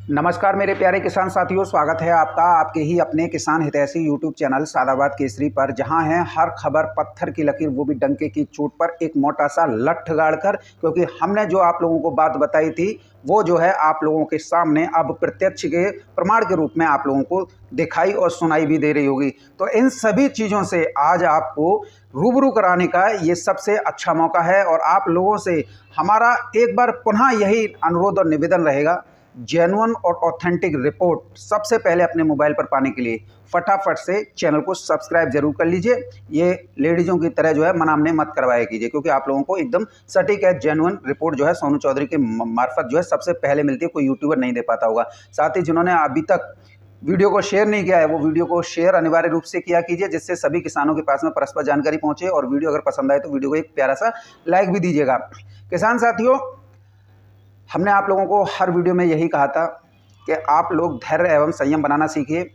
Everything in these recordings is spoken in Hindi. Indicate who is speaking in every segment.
Speaker 1: नमस्कार मेरे प्यारे किसान साथियों, स्वागत है आपका आपके ही अपने किसान हितैषी यूट्यूब चैनल सादाबाद केसरी पर, जहां है हर खबर पत्थर की लकीर, वो भी डंके की चोट पर एक मोटा सा लठ गाड़ कर। क्योंकि हमने जो आप लोगों को बात बताई थी वो जो है आप लोगों के सामने अब प्रत्यक्ष के प्रमाण के रूप में आप लोगों को दिखाई और सुनाई भी दे रही होगी। तो इन सभी चीज़ों से आज आपको रूबरू कराने का ये सबसे अच्छा मौका है और आप लोगों से हमारा एक बार पुनः यही अनुरोध और निवेदन रहेगा, जेन्युइन और ऑथेंटिक रिपोर्ट सबसे पहले अपने मोबाइल पर पाने के लिए फटाफट से चैनल को सब्सक्राइब जरूर कर लीजिए। ये लेडीज़ों की तरह जो है मनामने मत करवाया कीजिए, क्योंकि आप लोगों को एकदम सटीक है जेन्युइन रिपोर्ट जो है सोनू चौधरी के मार्फत जो है सबसे पहले मिलती है, कोई यूट्यूबर नहीं दे पाता होगा। साथ ही जिन्होंने अभी तक वीडियो को शेयर नहीं किया है वो वीडियो को शेयर अनिवार्य रूप से किया कीजिए, जिससे सभी किसानों के पास में परस्पर जानकारी पहुंचे। और वीडियो अगर पसंद आए तो वीडियो को एक प्यारा सा लाइक भी दीजिएगा। किसान साथियों, हमने आप लोगों को हर वीडियो में यही कहा था कि आप लोग धैर्य एवं संयम बनाना सीखिए।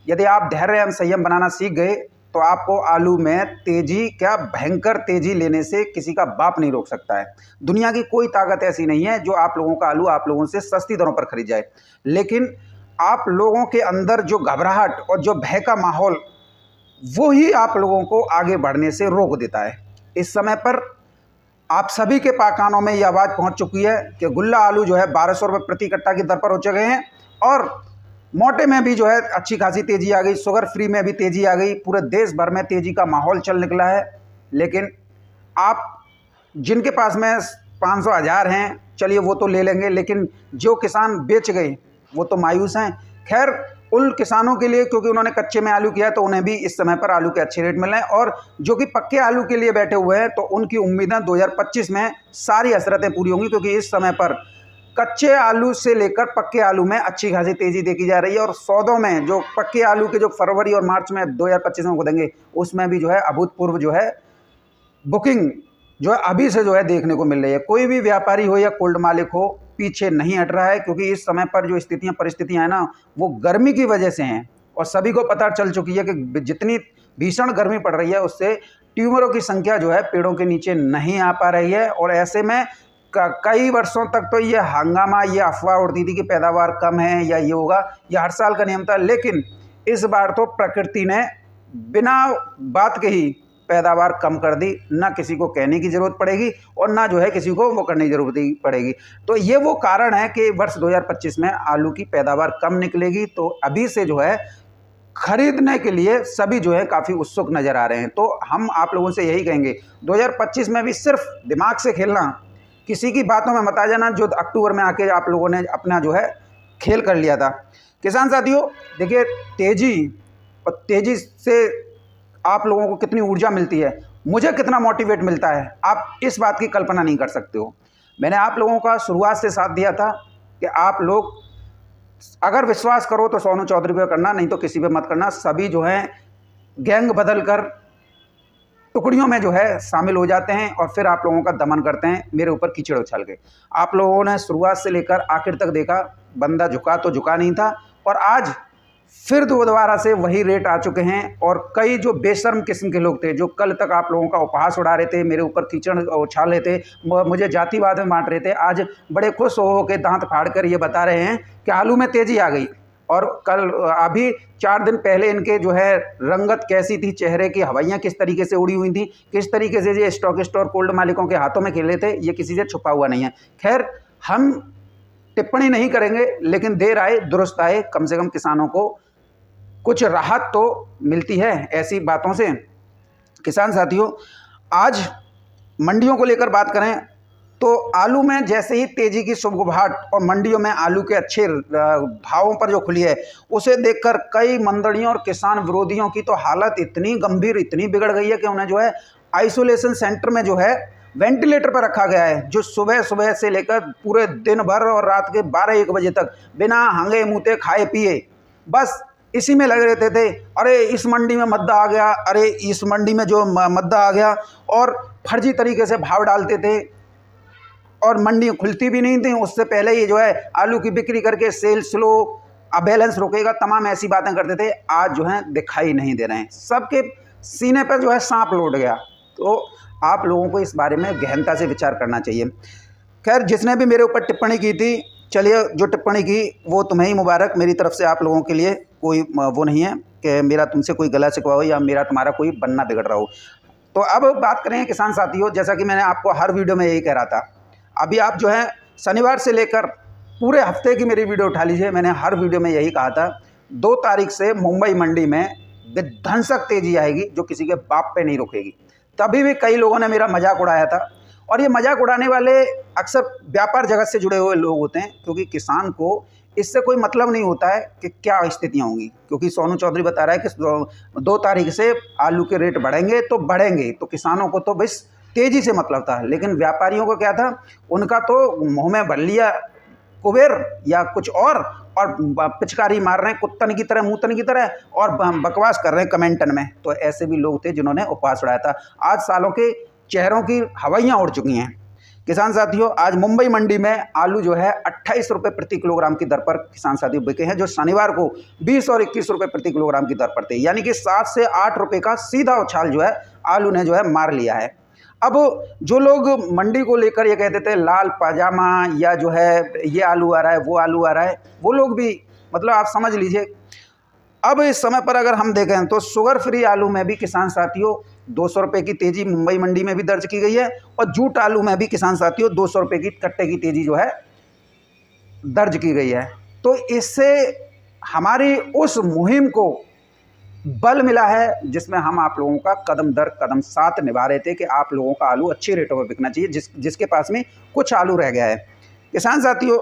Speaker 1: यदि आप धैर्य एवं संयम बनाना सीख गए तो आपको आलू में तेजी, क्या भयंकर तेजी लेने से किसी का बाप नहीं रोक सकता है। दुनिया की कोई ताकत ऐसी नहीं है जो आप लोगों का आलू आप लोगों से सस्ती दरों पर खरीद जाए, लेकिन आप लोगों के अंदर जो घबराहट और जो भय का माहौल, वो ही आप लोगों को आगे बढ़ने से रोक देता है। इस समय पर आप सभी के कानों में ये आवाज़ पहुंच चुकी है कि गुल्ला आलू जो है 1200 रुपये प्रति कट्टा की दर पर हो चुके हैं और मोटे में भी जो है अच्छी खासी तेज़ी आ गई, शुगर फ्री में भी तेज़ी आ गई, पूरे देश भर में तेज़ी का माहौल चल निकला है। लेकिन आप जिनके पास में 500 हज़ार हैं, चलिए वो तो ले लेंगे, लेकिन जो किसान बेच गए वो तो मायूस हैं। खैर, उन किसानों के लिए, क्योंकि उन्होंने कच्चे में आलू किया तो उन्हें भी इस समय पर आलू के अच्छे रेट मिल रहे हैं, और जो कि पक्के आलू के लिए बैठे हुए हैं तो उनकी उम्मीदें 2025 में सारी हसरतें पूरी होंगी, क्योंकि इस समय पर कच्चे आलू से लेकर पक्के आलू में अच्छी खासी तेज़ी देखी जा रही है। और सौदों में जो पक्के आलू के जो फरवरी और मार्च में 2025 में खुदेंगे, उसमें भी जो है अभूतपूर्व जो है बुकिंग जो है अभी से जो है देखने को मिल रही है। कोई भी व्यापारी हो या कोल्ड मालिक हो, पीछे नहीं हट रहा है, क्योंकि इस समय पर जो परिस्थितियां हैं ना, वो गर्मी की वजह से हैं। और सभी को पता चल चुकी है कि जितनी भीषण गर्मी पड़ रही है उससे ट्यूमरों की संख्या जो है पेड़ों के नीचे नहीं आ पा रही है। और ऐसे में कई वर्षों तक तो ये हंगामा, ये अफवाह उड़ती थी कि पैदावार कम है या ये होगा, यह हर साल का नियम था। लेकिन इस बार तो प्रकृति ने बिना बात के ही पैदावार कम कर दी, ना किसी को कहने की ज़रूरत पड़ेगी और ना जो है किसी को वो करने की ज़रूरत पड़ेगी। तो ये वो कारण है कि वर्ष 2025 में आलू की पैदावार कम निकलेगी। तो अभी से जो है खरीदने के लिए सभी जो है काफ़ी उत्सुक नज़र आ रहे हैं। तो हम आप लोगों से यही कहेंगे, 2025 में भी सिर्फ दिमाग से खेलना, किसी की बातों में मत आ जाना, जो अक्टूबर में आके आप लोगों ने अपना जो है खेल कर लिया था। किसान साथियों, देखिए, तेज़ी से आप लोगों को कितनी ऊर्जा मिलती है, मुझे कितना मोटिवेट मिलता है, आप इस बात की कल्पना नहीं कर सकते हो। मैंने आप लोगों का शुरुआत से साथ दिया था कि आप लोग अगर विश्वास करो तो सोनू चौधरी पे करना, नहीं तो किसी पे मत करना। सभी जो हैं गैंग बदल कर टुकड़ियों में जो है शामिल हो जाते हैं और फिर आप लोगों का दमन करते हैं, मेरे ऊपर कीचड़ उछाल के। आप लोगों ने शुरुआत से लेकर आखिर तक देखा, बंदा झुका तो झुका नहीं था, और आज फिर दोबारा से वही रेट आ चुके हैं। और कई जो बेशर्म किस्म के लोग थे, जो कल तक आप लोगों का उपहास उड़ा रहे थे, मेरे ऊपर कीचड़ उछाल रहे थे, मुझे जातिवाद में बांट रहे थे, आज बड़े खुश हो के दांत फाड़ कर ये बता रहे हैं कि आलू में तेज़ी आ गई। और कल अभी 4 दिन पहले इनके जो है रंगत कैसी थी, चेहरे की हवाइयाँ किस तरीके से उड़ी हुई थी, किस तरीके से ये स्टॉकिस्ट और कोल्ड मालिकों के हाथों में खेले थे, ये किसी से छुपा हुआ नहीं है। खैर, हम टिप्पणी नहीं करेंगे, लेकिन देर आए दुरुस्त आए, कम से कम किसानों को कुछ राहत तो मिलती है ऐसी बातों से। किसान साथियों, आज मंडियों को लेकर बात करें तो आलू में जैसे ही तेज़ी की सुगबुगाहट और मंडियों में आलू के अच्छे भावों पर जो खुली है, उसे देखकर कई मंडलियों और किसान विरोधियों की तो हालत इतनी गंभीर, इतनी बिगड़ गई है कि उन्हें जो है आइसोलेशन सेंटर में जो है वेंटिलेटर पर रखा गया है, जो सुबह सुबह से लेकर पूरे दिन भर और रात के 12-1 बजे तक बिना हंगे मूते खाए पिए बस इसी में लगे रहते थे। अरे इस मंडी में मद्दा आ गया, अरे इस मंडी में जो मद्दा आ गया, और फर्जी तरीके से भाव डालते थे और मंडी खुलती भी नहीं थी, उससे पहले ही जो है आलू की बिक्री करके सेल स्लो, अबैलेंस रोकेगा, तमाम ऐसी बातें करते थे। आज जो है दिखाई नहीं दे रहे हैं, सबके सीने पर जो है सांप लौट गया। तो आप लोगों को इस बारे में गहनता से विचार करना चाहिए। खैर, जिसने भी मेरे ऊपर टिप्पणी की थी चलिए, जो टिप्पणी की वो तुम्हें ही मुबारक, मेरी तरफ से आप लोगों के लिए कोई वो नहीं है कि मेरा तुमसे कोई गला शिकवा हो या मेरा तुम्हारा कोई बनना बिगड़ रहा हो। तो अब बात करें किसान साथियों, जैसा कि मैंने आपको हर वीडियो में यही कह रहा था, अभी आप जो है शनिवार से लेकर पूरे हफ्ते की मेरी वीडियो उठा लीजिए। मैंने हर वीडियो में यही कहा था 2 तारीख से मुंबई मंडी में विध्वंसक तेजी आएगी जो किसी के बाप पे नहीं रुकेगी। तभी भी कई लोगों ने मेरा मजाक उड़ाया था, और ये मजाक उड़ाने वाले अक्सर व्यापार जगत से जुड़े हुए लोग होते हैं, क्योंकि किसान को इससे कोई मतलब नहीं होता है कि क्या स्थितियाँ होंगी। क्योंकि सोनू चौधरी बता रहा है कि 2 तारीख से आलू के रेट बढ़ेंगे, तो किसानों को तो बस तेज़ी से मतलब था, लेकिन व्यापारियों को क्या था, उनका तो मुँह में भर लिया कुबेर या कुछ और पिचकारी मार रहे हैं कुत्तन की तरह, मूतन की तरह, और बकवास कर रहे हैं कमेंटन में। तो ऐसे भी लोग थे जिन्होंने उपवास उड़ाया था। आज सालों के चेहरों की हवाइयाँ उड़ चुकी हैं। किसान साथियों, आज मुंबई मंडी में आलू जो है 28 रुपये प्रति किलोग्राम की दर पर किसान साथियों बिके हैं, जो शनिवार को 20 और 21 रुपये प्रति किलोग्राम की दर पर थे। यानी कि 7 से 8 रुपये का सीधा उछाल जो है आलू ने जो है मार लिया है। अब जो लोग मंडी को लेकर ये कहते थे लाल पाजामा या जो है ये आलू आ रहा है, वो आलू आ रहा है, वो लोग भी मतलब आप समझ लीजिए। अब इस समय पर अगर हम देखें तो शुगर फ्री आलू में भी किसान साथियों 200 रुपये की तेज़ी मुंबई मंडी में भी दर्ज की गई है, और जूट आलू में भी किसान साथियों 200 रुपये की कट्टे की तेज़ी जो है दर्ज की गई है। तो इससे हमारी उस मुहिम को बल मिला है जिसमें हम आप लोगों का कदम दर कदम साथ निभा रहे थे कि आप लोगों का आलू अच्छे रेटों पर बिकना चाहिए, जिसके पास में कुछ आलू रह गया है। किसान साथियों,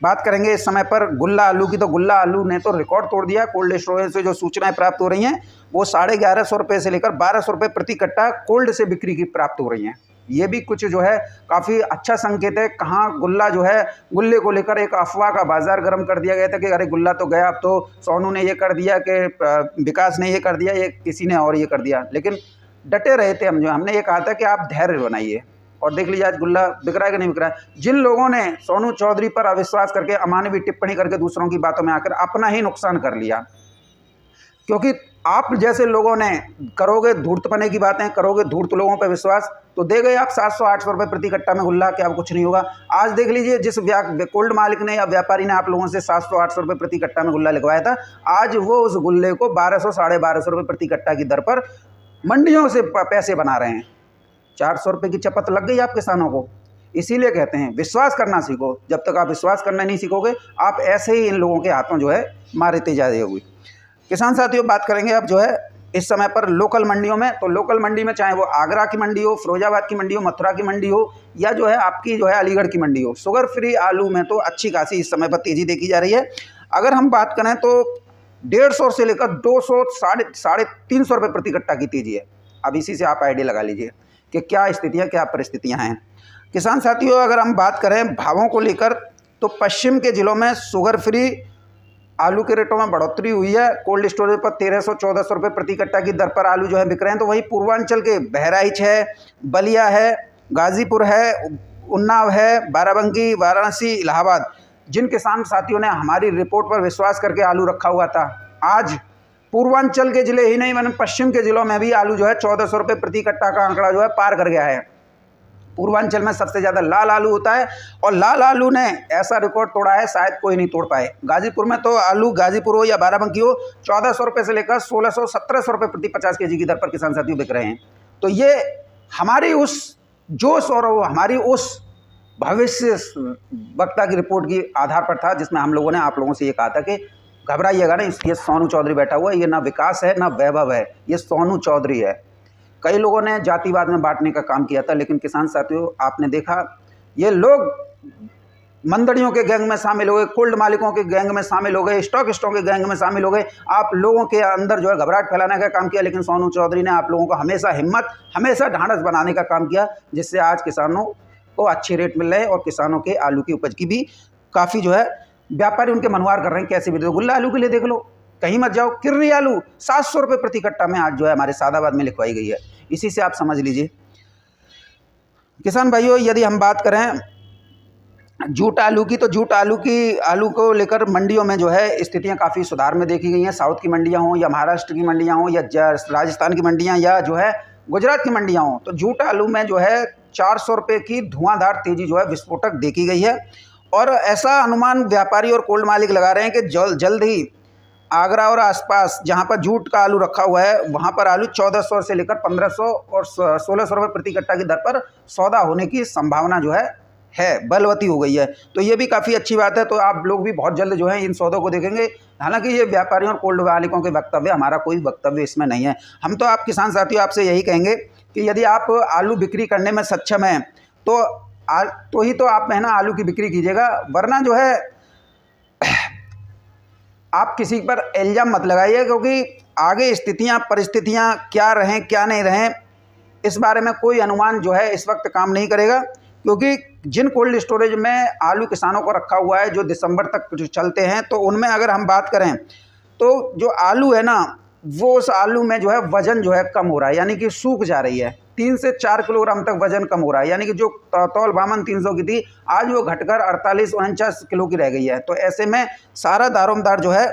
Speaker 1: बात करेंगे इस समय पर गुल्ला आलू की, तो गुल्ला आलू ने तो रिकॉर्ड तोड़ दिया। कोल्ड स्टोरेज से जो सूचनाएं प्राप्त हो रही हैं वो 1150 रुपये से लेकर 1200 रुपये प्रति कट्टा कोल्ड से बिक्री की प्राप्त हो रही हैं। ये भी कुछ जो है काफ़ी अच्छा संकेत है। कहाँ गुल्ला जो है, गुल्ले को लेकर एक अफवाह का बाजार गर्म कर दिया गया था कि अरे गुल्ला तो गया, अब तो सोनू ने ये कर दिया, कि विकास ने ये कर दिया, ये किसी ने और ये कर दिया। लेकिन डटे रहे थे हमने ये कहा था कि आप धैर्य बनाइए, और देख लीजिए आज गुल्ला बिक रहा है कि नहीं बिक रहा है। जिन लोगों ने सोनू चौधरी पर अविश्वास करके अमानवीय टिप्पणी करके दूसरों की बातों में आकर अपना ही नुकसान कर लिया, क्योंकि आप जैसे लोगों ने करोगे धूर्तपने की बातें, करोगे धूर्त लोगों पर विश्वास, तो दे गए आप 700-800 रुपये प्रति कट्टा में गुल्ला, कि अब कुछ नहीं होगा। आज देख लीजिए, जिस कोल्ड मालिक ने या व्यापारी ने आप लोगों से 700-800 रुपये प्रति कट्टा में गुल्ला लिखवाया था, आज वो उस गुल्ले को 1200-1250 रुपये प्रति कट्टा की दर पर मंडियों से पैसे बना रहे हैं। 400 रुपये की चपत लग गई आप किसानों को। इसीलिए कहते हैं विश्वास करना सीखो। जब तक आप विश्वास करना नहीं सीखोगे, आप ऐसे ही इन लोगों के हाथों जो है मारते जा रही। किसान साथियों, बात करेंगे अब जो है इस समय पर लोकल मंडियों में। तो लोकल मंडी में चाहे वो आगरा की मंडी हो, फिरोजाबाद की मंडी हो, मथुरा की मंडी हो, या जो है आपकी जो है अलीगढ़ की मंडी हो, शुगर फ्री आलू में तो अच्छी खासी इस समय पर तेज़ी देखी जा रही है। अगर हम बात करें तो 150 से लेकर 200 साढ़े 300 रुपये प्रति कट्टा की तेज़ी है। अब इसी से आप आइडिया लगा लीजिए कि क्या स्थितियाँ, क्या परिस्थितियाँ हैं। किसान साथियों, अगर हम बात करें भावों को लेकर, तो पश्चिम के ज़िलों में शुगर फ्री आलू के रेटों में बढ़ोतरी हुई है। कोल्ड स्टोरेज पर 1300-1400 रुपये प्रति कट्टा की दर पर आलू जो है बिक रहे हैं। तो वही पूर्वांचल के बहराइच है, बलिया है, गाजीपुर है, उन्नाव है, बाराबंकी, वाराणसी, इलाहाबाद, जिन किसान साथियों ने हमारी रिपोर्ट पर विश्वास करके आलू रखा हुआ था, आज पूर्वांचल के ज़िले ही नहीं, मैंने पश्चिम के ज़िलों में भी आलू जो है 1400 रुपये प्रति कट्टा का आंकड़ा जो है पार कर गया है। पूर्वांचल में सबसे ज़्यादा लाल आलू होता है, और लाल आलू ने ऐसा रिकॉर्ड तोड़ा है शायद कोई नहीं तोड़ पाए। गाजीपुर में तो आलू, गाजीपुर हो या बाराबंकी हो, 1400 रुपये से लेकर 1600-1700 रुपये प्रति 50 kg की दर पर किसान साथियों बिक रहे हैं। तो ये हमारी उस जोश और हमारी उस भविष्य वक्ता की रिपोर्ट की आधार पर था, जिसमें हम लोगों ने आप लोगों से ये कहा था कि घबराइएगा नहीं, ये सोनू चौधरी बैठा हुआ है, ये ना विकास है ना वैभव है, ये सोनू चौधरी है। कई लोगों ने जातिवाद में बांटने का काम किया था, लेकिन किसान साथियों आपने देखा ये लोग मंदड़ियों के गैंग में शामिल हो गए, कोल्ड मालिकों के गैंग में शामिल हो गए, स्टॉकिस्टों के गैंग में शामिल हो गए। आप लोगों के अंदर जो है घबराहट फैलाने का काम किया, लेकिन सोनू चौधरी ने आप लोगों को हमेशा हिम्मत, हमेशा ढांढस बनाने का काम किया, जिससे आज किसानों को अच्छे रेट मिल रहे हैं, और किसानों के आलू की उपज की भी काफ़ी जो है व्यापारी उनके मनवार कर रहे हैं। कैसे भी दो गुल्ला आलू के लिए देख लो, कहीं मत जाओ, किर्री आलू 700 रुपये प्रति कट्टा में आज जो है हमारे सादाबाद में लिखवाई गई है। इसी से आप समझ लीजिए। किसान भाइयों, यदि हम बात करें जूट आलू की, तो जूट आलू को लेकर मंडियों में जो है स्थितियां काफ़ी सुधार में देखी गई हैं। साउथ की मंडियां हों या महाराष्ट्र की मंडियां हों या राजस्थान की मंडियां या जो है गुजरात की मंडियां हों, तो जूट आलू में जो है 400 रुपये की धुआंधार तेज़ी जो है विस्फोटक देखी गई है। और ऐसा अनुमान व्यापारी और कोल्ड मालिक लगा रहे हैं कि जल्द ही आगरा और आसपास जहां पर जूट का आलू रखा हुआ है वहां पर आलू 1400 से लेकर 1500 और 1600 रुपये प्रति कट्टा की दर पर सौदा होने की संभावना जो है बलवती हो गई है। तो ये भी काफ़ी अच्छी बात है। तो आप लोग भी बहुत जल्द जो है इन सौदों को देखेंगे। हालांकि ये व्यापारियों और कोल्ड मालिकों के वक्तव्य, हमारा कोई वक्तव्य इसमें नहीं है। हम तो आप किसान साथियों आपसे यही कहेंगे कि यदि आप आलू बिक्री करने में सक्षम हैं तो ही तो आप है ना आलू की बिक्री कीजिएगा, वरना जो है आप किसी पर इल्ज़ाम मत लगाइए, क्योंकि आगे स्थितियां परिस्थितियां क्या रहें क्या नहीं रहें इस बारे में कोई अनुमान जो है इस वक्त काम नहीं करेगा। क्योंकि जिन कोल्ड स्टोरेज में आलू किसानों को रखा हुआ है जो दिसंबर तक जो चलते हैं, तो उनमें अगर हम बात करें तो जो आलू है ना वो उस आलू में जो है वज़न जो है कम हो रहा है, यानी कि सूख जा रही है। 3 से 4 किलोग्राम तक वजन कम हो रहा है, यानी कि जो तौल बामन 300 की थी आज वो घटकर 48-49 किलो की रह गई है। तो ऐसे में सारा दारोमदार जो है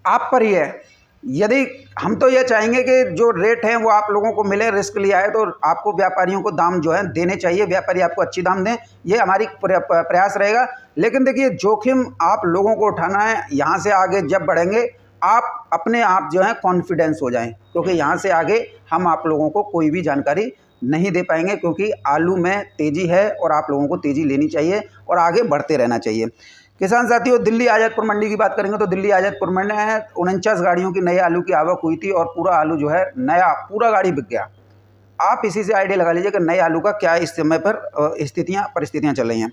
Speaker 1: आप पर ही है। यदि हम तो ये चाहेंगे कि जो रेट हैं वो आप लोगों को मिले, रिस्क लिया है तो आपको व्यापारियों को दाम जो है देने चाहिए, व्यापारी आपको अच्छी दाम दें, ये हमारी प्रयास रहेगा। लेकिन देखिए जोखिम आप लोगों को उठाना है। यहाँ से आगे जब बढ़ेंगे आप अपने आप जो है कॉन्फिडेंस हो जाएं, क्योंकि यहाँ से आगे हम आप लोगों को कोई भी जानकारी नहीं दे पाएंगे, क्योंकि आलू में तेज़ी है और आप लोगों को तेज़ी लेनी चाहिए और आगे बढ़ते रहना चाहिए। किसान साथियों, दिल्ली आज़ादपुर मंडी की बात करेंगे तो दिल्ली आज़ादपुर मंडी में 49 गाड़ियों की नई आलू की आवक हुई थी और पूरा आलू जो है नया पूरा गाड़ी बिक गया। आप इसी से आइडिया लगा लीजिए कि नए आलू का क्या इस समय पर परिस्थितियाँ चल रही हैं।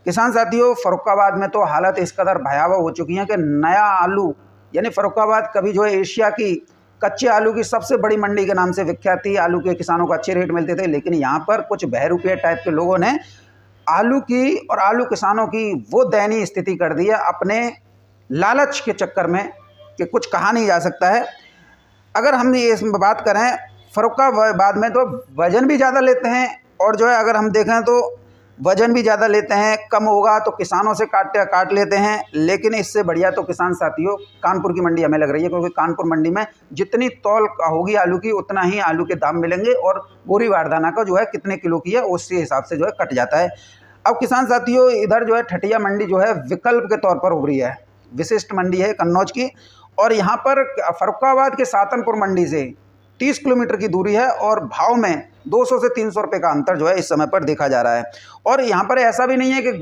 Speaker 1: किसान साथियों, फर्रुखाबाद में तो हालत इस कदर भयावह हो चुकी है कि नया आलू, यानी फर्रुखाबाद कभी जो है एशिया की कच्चे आलू की सबसे बड़ी मंडी के नाम से विख्यात थी, आलू के किसानों को अच्छे रेट मिलते थे, लेकिन यहाँ पर कुछ बहरूपिया टाइप के लोगों ने आलू की और आलू किसानों की वो दयनीय स्थिति कर दी है अपने लालच के चक्कर में कि कुछ कहा नहीं जा सकता है। अगर हम ये इसमें बात करें फर्रुखाबाद में तो वज़न भी ज़्यादा लेते हैं और जो है अगर हम देखें तो वज़न भी ज़्यादा लेते हैं, कम होगा तो किसानों से काट लेते हैं। लेकिन इससे बढ़िया तो किसान साथियों कानपुर की मंडी हमें लग रही है, क्योंकि कानपुर मंडी में जितनी तौल होगी आलू की उतना ही आलू के दाम मिलेंगे और बोरी वारदाना का जो है कितने किलो की है उसी हिसाब से जो है कट जाता है। अब किसान साथियों इधर जो है ठटिया मंडी जो है विकल्प के तौर पर उभरी है, विशिष्ट मंडी है कन्नौज की, और यहाँ पर फर्रुखाबाद के सातनपुर मंडी से 30 किलोमीटर की दूरी है और भाव में 200 से 300 रुपये का अंतर जो है इस समय पर देखा जा रहा है। और यहाँ पर ऐसा भी नहीं है कि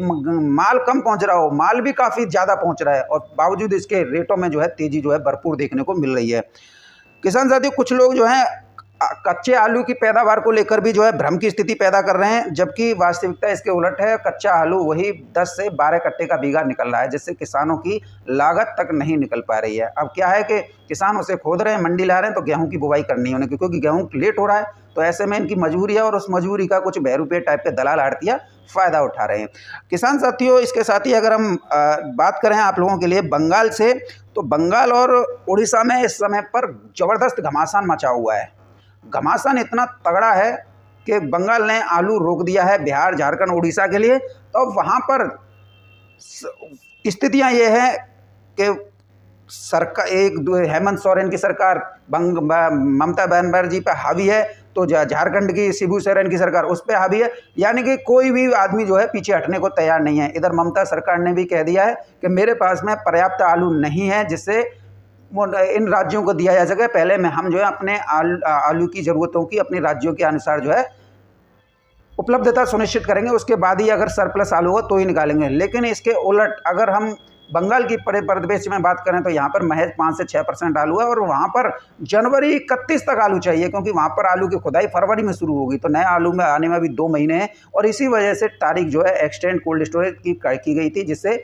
Speaker 1: माल कम पहुँच रहा हो, माल भी काफ़ी ज़्यादा पहुँच रहा है और बावजूद इसके रेटों में जो है तेज़ी जो है भरपूर देखने को मिल रही है। किसान साथियों, कुछ लोग जो हैं कच्चे आलू की पैदावार को लेकर भी जो है भ्रम की स्थिति पैदा कर रहे हैं, जबकि वास्तविकता इसके उलट है। कच्चा आलू वही 10 से 12 कट्टे का बीघा निकल रहा है, जिससे किसानों की लागत तक नहीं निकल पा रही है। अब क्या है कि किसान उसे खोद रहे हैं, मंडी ला रहे हैं, तो गेहूं की बुवाई करनी है उन्हें, क्योंकि गेहूं लेट हो रहा है। तो ऐसे में इनकी मजबूरी है और उस मजबूरी का कुछ बहरूपिया टाइप के दलाल आड़तिया फ़ायदा उठा रहे हैं। किसान साथियों, इसके साथ ही अगर हम बात करें आप लोगों के लिए बंगाल से, तो बंगाल और उड़ीसा में इस समय पर ज़बरदस्त घमासान मचा हुआ है। घमासान इतना तगड़ा है कि बंगाल ने आलू रोक दिया है बिहार, झारखंड, उड़ीसा के लिए। तो वहाँ पर स्थितियाँ ये हैं कि सरकार हेमंत सोरेन की सरकार ममता बनर्जी पर हावी है, तो झारखंड की शिबू सोरेन की सरकार उस पर हावी है, यानी कि कोई भी आदमी जो है पीछे हटने को तैयार नहीं है। इधर ममता सरकार ने भी कह दिया है कि मेरे पास में पर्याप्त आलू नहीं है जिससे इन राज्यों को दिया जा सके। पहले में हम जो है अपने आलू की ज़रूरतों की अपने राज्यों के अनुसार जो है उपलब्धता सुनिश्चित करेंगे, उसके बाद ही अगर सरप्लस आलू हो तो ही निकालेंगे। लेकिन इसके उलट अगर हम बंगाल की परिदृश्य में बात करें तो यहाँ पर महज 5 से 6% आलू है और वहाँ पर जनवरी 31 तक आलू चाहिए, क्योंकि वहाँ पर आलू की खुदाई फरवरी में शुरू होगी। तो नए आलू में आने में भी 2 महीने हैं और इसी वजह से तारीख जो है एक्सटेंड कोल्ड स्टोरेज की गई थी, जिससे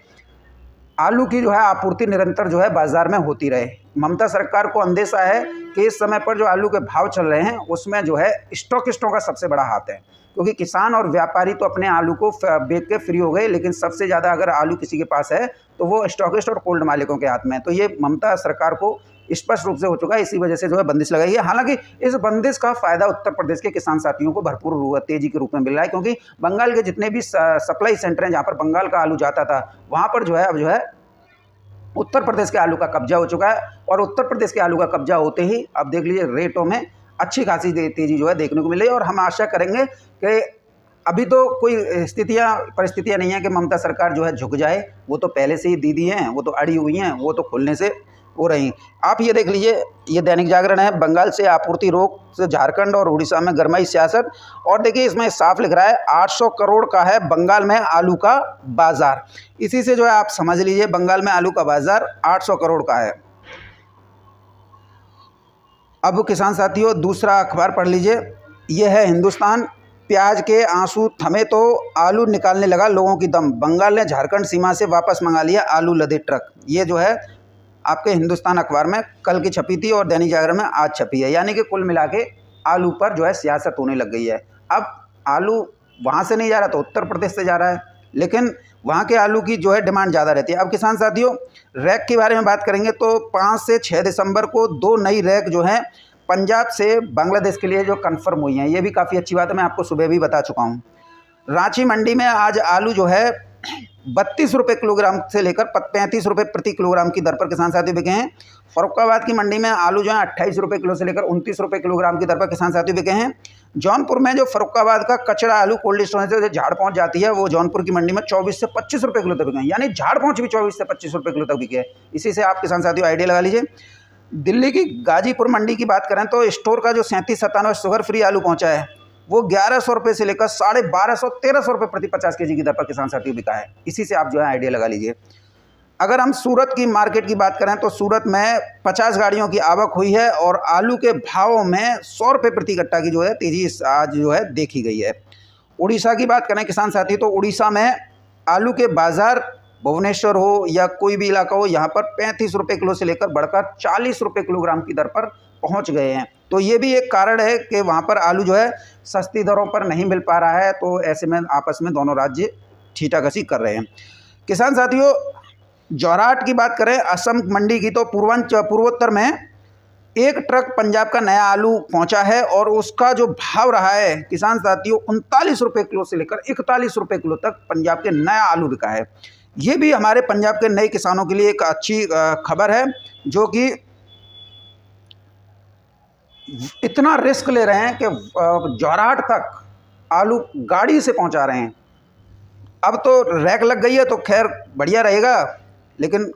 Speaker 1: आलू की जो है आपूर्ति निरंतर जो है बाजार में होती रहे। ममता सरकार को अंदेशा है कि इस समय पर जो आलू के भाव चल रहे हैं उसमें जो है स्टॉकिस्टों का सबसे बड़ा हाथ है, क्योंकि किसान और व्यापारी तो अपने आलू को बेच के फ्री हो गए, लेकिन सबसे ज़्यादा अगर आलू किसी के पास है तो वो स्टॉकिस्ट और कोल्ड मालिकों के हाथ में है। तो ये ममता सरकार को स्पष्ट रूप से हो चुका है, इसी वजह से जो है बंदिश लगाई है। हालांकि इस बंदिश का फायदा उत्तर प्रदेश के किसान साथियों को भरपूर तेजी के रूप में मिल रहा है, क्योंकि बंगाल के जितने भी सप्लाई सेंटर हैं जहाँ पर बंगाल का आलू जाता था वहाँ पर जो है अब जो है उत्तर प्रदेश के आलू का कब्जा हो चुका है। और उत्तर प्रदेश के आलू का कब्जा होते ही अब देख लीजिए रेटों में अच्छी खासी तेज़ी जो है देखने को मिली और हम आशा करेंगे कि अभी तो कोई परिस्थितियाँ नहीं है कि ममता सरकार जो है झुक जाए, वो तो पहले से ही दीदी हैं, वो तो अड़ी हुई हैं, वो तो खुलने से हो रही। आप ये देख लीजिए, ये दैनिक जागरण है, बंगाल से आपूर्ति रोक से झारखंड और उड़ीसा में गरमाई सियासत। और देखिए इसमें साफ लिख रहा है 800 करोड़ का है बंगाल में आलू का बाजार। इसी से जो है आप समझ लीजिए बंगाल में आलू का बाजार 800 करोड़ का है। अब किसान साथियों दूसरा अखबार पढ़ लीजिए, ये है हिंदुस्तान। प्याज के आंसू थमे तो आलू निकालने लगा लोगों की दम, बंगाल ने झारखंड सीमा से वापस मंगा लिया आलू लदे ट्रक। ये जो है आपके हिंदुस्तान अखबार में कल की छपी थी और दैनिक जागरण में आज छपी है। यानी कि कुल मिला के आलू पर जो है सियासत होने लग गई है। अब आलू वहाँ से नहीं जा रहा तो उत्तर प्रदेश से जा रहा है, लेकिन वहाँ के आलू की जो है डिमांड ज़्यादा रहती है। अब किसान साथियों रैक के बारे में बात करेंगे तो 5 से 6 दिसंबर को 2 नई रैक जो हैं पंजाब से बांग्लादेश के लिए जो कन्फर्म हुई हैं। ये भी काफ़ी अच्छी बात है, मैं आपको सुबह भी बता चुका हूँ। रांची मंडी में आज आलू जो है 32 रुपये किलोग्राम से लेकर 35 रुपये प्रति किलोग्राम की दर पर किसान साथियों बिके हैं। फर्रुखाबाद की मंडी में आलू जो है 28 रुपये किलो से लेकर 29 रुपये किलोग्राम की दर पर किसान साथियों बिके हैं। जौनपुर में जो फर्रुखाबाद का कचरा आलू कोल्ड स्टोरेज से झाड़ पहुंच जाती है, वो जौनपुर की मंडी में 24 से 25 रुपये किलो तक बिके हैं। यानी झाड़ पहुंच भी 24 से 25 रुपये किलो तक बिके हैं। इसी से आप किसान साथियों आइडिया लगा लीजिए। दिल्ली की गाजीपुर मंडी की बात करें तो स्टोर का जो 3797 शुगर फ्री आलू पहुंचा है वो 1100 रुपये से लेकर 1250-1300 रुपये प्रति 50 केजी की दर पर किसान साथियों बिका है। इसी से आप जो है आइडिया लगा लीजिए। अगर हम सूरत की मार्केट की बात करें तो सूरत में 50 गाड़ियों की आवक हुई है और आलू के भावों में 100 रुपये प्रति कट्टा की जो है तेजी आज जो है देखी गई है। उड़ीसा की बात करें किसान साथी तो उड़ीसा में आलू के बाज़ार भुवनेश्वर हो या कोई भी इलाका हो, यहाँ पर 35 रुपये किलो से लेकर बढ़कर 40 रुपये किलोग्राम की दर पर पहुँच गए हैं। तो ये भी एक कारण है कि वहाँ पर आलू जो है सस्ती दरों पर नहीं मिल पा रहा है। तो ऐसे में आपस में दोनों राज्य छींटाकशी कर रहे हैं। किसान साथियों जोरहाट की बात करें असम मंडी की तो पूर्वोत्तर में एक ट्रक पंजाब का नया आलू पहुंचा है और उसका जो भाव रहा है किसान साथियों 39 रुपये किलो से लेकर 41 रुपये किलो तक पंजाब के नया आलू बिका है। ये भी हमारे पंजाब के नए किसानों के लिए एक अच्छी खबर है, जो कि इतना रिस्क ले रहे हैं कि जोरहाट तक आलू गाड़ी से पहुंचा रहे हैं। अब तो रैक लग गई है तो खैर बढ़िया रहेगा, लेकिन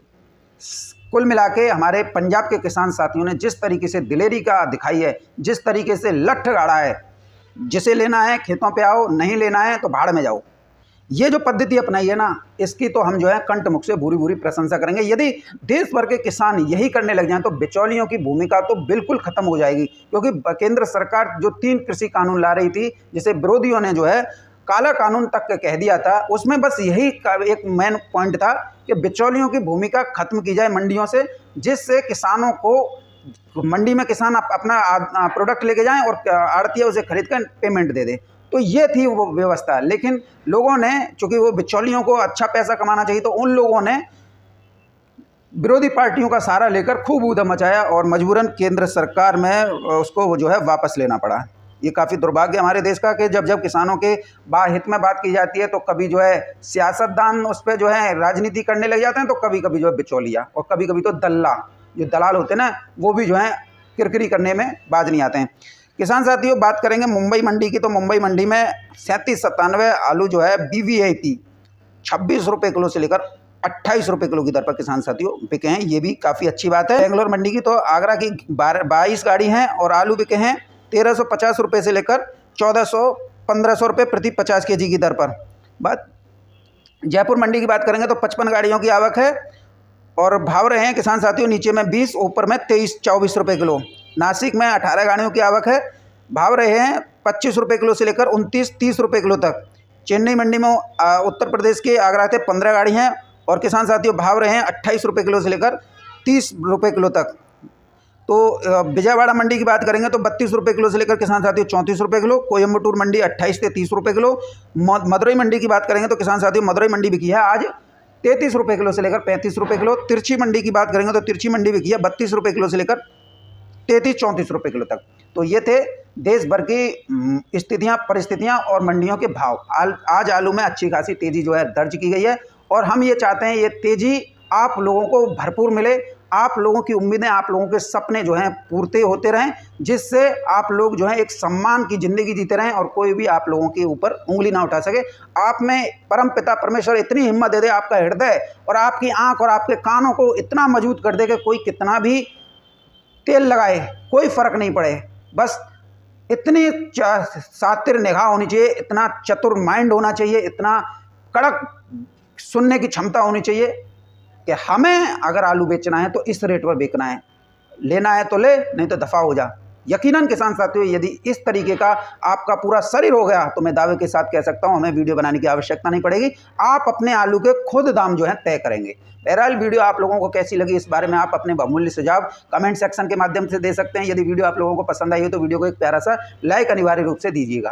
Speaker 1: कुल मिला के हमारे पंजाब के किसान साथियों ने जिस तरीके से दिलेरी का दिखाई है, जिस तरीके से लठ गाड़ा है, जिसे लेना है खेतों पे आओ, नहीं लेना है तो भाड़ में जाओ, ये जो पद्धति अपनाई है ना, इसकी तो हम जो है कंठ मुख से भूरी भूरी प्रशंसा करेंगे। यदि देश भर के किसान यही करने लग जाएं तो बिचौलियों की भूमिका तो बिल्कुल खत्म हो जाएगी। क्योंकि केंद्र सरकार जो 3 कृषि कानून ला रही थी, जिसे विरोधियों ने जो है काला कानून तक कह दिया था, उसमें बस यही एक मेन पॉइंट था कि बिचौलियों की भूमिका खत्म की जाए मंडियों से, जिससे किसानों को मंडी में किसान अपना प्रोडक्ट लेके जाएं और आड़तिया उसे खरीद कर पेमेंट दे दे। तो ये थी वो व्यवस्था। लेकिन लोगों ने, चूंकि वो बिचौलियों को अच्छा पैसा कमाना चाहिए, तो उन लोगों ने विरोधी पार्टियों का सहारा लेकर खूब ऊधम मचाया और मजबूरन केंद्र सरकार में उसको वो जो है वापस लेना पड़ा। ये काफ़ी दुर्भाग्य हमारे देश का कि जब जब किसानों के हित में बात की जाती है तो कभी जो है सियासतदान उस पर जो है राजनीति करने लग जाते हैं, तो कभी कभी जो है बिचौलिया और कभी कभी तो जो दलाल होते हैं ना, वो भी जो है किरकिरी करने में बाज नहीं आते हैं। किसान साथियों बात करेंगे मुंबई मंडी की, तो मुंबई मंडी में 3797 आलू जो है BVIP 26 रुपये किलो से लेकर 28 रुपये किलो की दर पर किसान साथियों बिके हैं। ये भी काफ़ी अच्छी बात है। बेंगलोर मंडी की तो आगरा की 22 गाड़ी हैं और आलू बिके हैं 1350 रुपये से लेकर 1400-1500 रुपये प्रति 50 kg की दर पर। बात जयपुर मंडी की बात करेंगे तो 55 गाड़ियों की आवक है और भाव रहे हैं किसान साथियों नीचे में 20, ऊपर में 23-24 रुपये किलो। नासिक में 18 गाड़ियों की आवक है, भाव रहे हैं 25 रुपये किलो से लेकर 29-30 रुपये किलो तक। चेन्नई मंडी में उत्तर प्रदेश के आगरा से 15 गाड़ी हैं और किसान साथियों भाव रहे हैं 28 रुपये किलो से लेकर 30 रुपये किलो तक। तो विजयवाड़ा मंडी की बात करेंगे तो 32 रुपये किलो से लेकर किसान साथियों 34 रुपये किलो। कोयम्बटूर मंडी 28 से 30 रुपये किलो। मदुरई मंडी की बात करेंगे तो किसान साथियों मदुरई मंडी बिकी है आज 33 रुपये किलो से लेकर 35 रुपये किलो। तिरछी मंडी की बात करेंगे तो तिरछी मंडी बिकी है 32 रुपये किलो से लेकर 33-34 रुपये किलो तक। तो ये थे देश भर की स्थितियाँ, परिस्थितियाँ और मंडियों के भाव। आज आलू में अच्छी खासी तेज़ी जो है दर्ज की गई है और हम ये चाहते हैं ये तेज़ी आप लोगों को भरपूर मिले, आप लोगों की उम्मीदें, आप लोगों के सपने जो हैं पूर्ति होते रहें, जिससे आप लोग जो हैं एक सम्मान की ज़िंदगी जीते रहें और कोई भी आप लोगों के ऊपर उंगली ना उठा सके। आप में परम पिता परमेश्वर इतनी हिम्मत दे दे, आपका हृदय और आपकी आँख और आपके कानों को इतना मजबूत कर दे कि कोई कितना भी तेल लगाए कोई फ़र्क नहीं पड़े। बस इतनी सातिर निगाह होनी चाहिए, इतना चतुर माइंड होना चाहिए, इतना कड़क सुनने की क्षमता होनी चाहिए कि हमें अगर आलू बेचना है तो इस रेट पर बेचना है, लेना है तो ले, नहीं तो दफ़ा हो जा। यकीनन किसान साथियों, यदि इस तरीके का आपका पूरा शरीर हो गया तो मैं दावे के साथ कह सकता हूं, हमें वीडियो बनाने की आवश्यकता नहीं पड़ेगी। आप अपने आलू के खुद दाम जो है तय करेंगे। बहरहाल वीडियो आप लोगों को कैसी लगी, इस बारे में आप अपने बहुमूल्य सुझाव कमेंट सेक्शन के माध्यम से दे सकते हैं। यदि वीडियो आप लोगों को पसंद आई हो तो वीडियो को एक प्यारा सा लाइक अनिवार्य रूप से दीजिएगा।